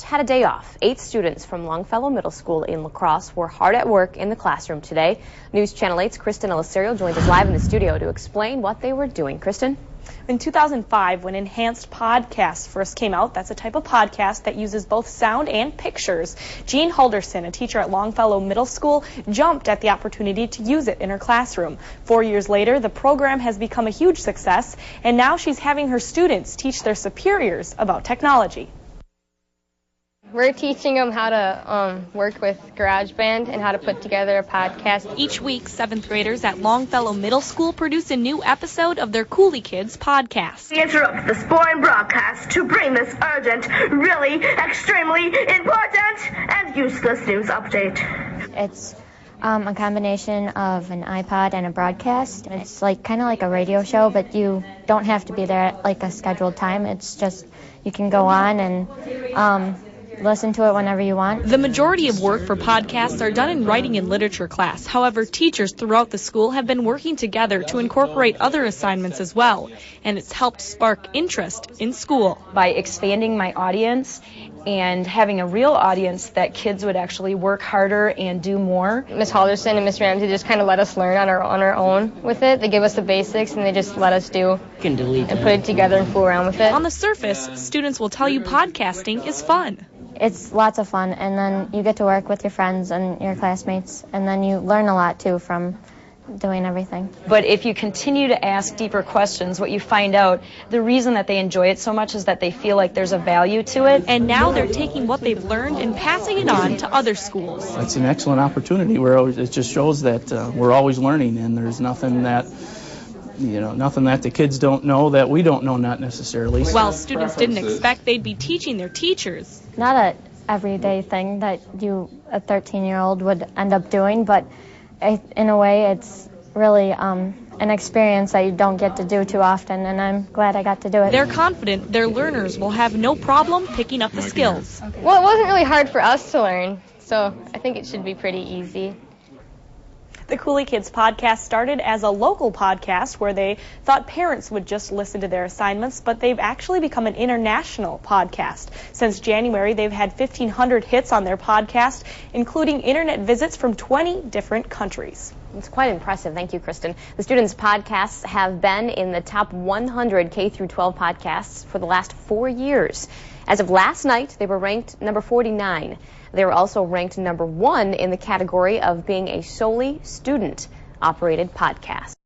had a day off. 8 students from Longfellow Middle School in La Crosse were hard at work in the classroom today. News Channel 8's Kristen Elicerio joins us live in the studio to explain what they were doing. Kristen? In 2005, when enhanced podcasts first came out, that's a type of podcast that uses both sound and pictures. Jeanne Halderson, a teacher at Longfellow Middle School, jumped at the opportunity to use it in her classroom. 4 years later, the program has become a huge success, and now she's having her students teach their superiors about technology. We're teaching them how to work with GarageBand and how to put together a podcast. Each week, 7th graders at Longfellow Middle School produce a new episode of their Coolie Kids podcast. We interrupt this boring broadcast to bring this urgent, really extremely important and useless news update. It's a combination of an iPod and a broadcast. It's kind of like a radio show, but you don't have to be there at like a scheduled time. It's just you can go on and listen to it whenever you want. The majority of work for podcasts are done in writing and literature class. However, teachers throughout the school have been working together to incorporate other assignments as well, and it's helped spark interest in school. By expanding my audience and having a real audience, that kids would actually work harder and do more. Miss Halderson and Miss Ramsey just kind of let us learn on our own with it. They give us the basics and they just let us do and put it together and fool around with it. On the surface, students will tell you podcasting is fun. It's lots of fun, and then you get to work with your friends and your classmates, and then you learn a lot, too, from doing everything. But if you continue to ask deeper questions, what you find out, the reason that they enjoy it so much is that they feel like there's a value to it. And now they're taking what they've learned and passing it on to other schools. It's an excellent opportunity. It just shows that we're always learning, and there's nothing that the kids don't know that we don't know, not necessarily. While students didn't expect they'd be teaching their teachers. Not an everyday thing that a 13-year-old would end up doing, but in a way it's really an experience that you don't get to do too often, and I'm glad I got to do it. They're confident their learners will have no problem picking up the skills. Well, it wasn't really hard for us to learn, so I think it should be pretty easy. The Coolie Kids podcast started as a local podcast where they thought parents would just listen to their assignments, but they've actually become an international podcast. Since January, they've had 1,500 hits on their podcast, including internet visits from 20 different countries. It's quite impressive. Thank you, Kristen. The students' podcasts have been in the top 100 K-12 podcasts for the last 4 years. As of last night, they were ranked number 49. They were also ranked number 1 in the category of being a solely student-operated podcast.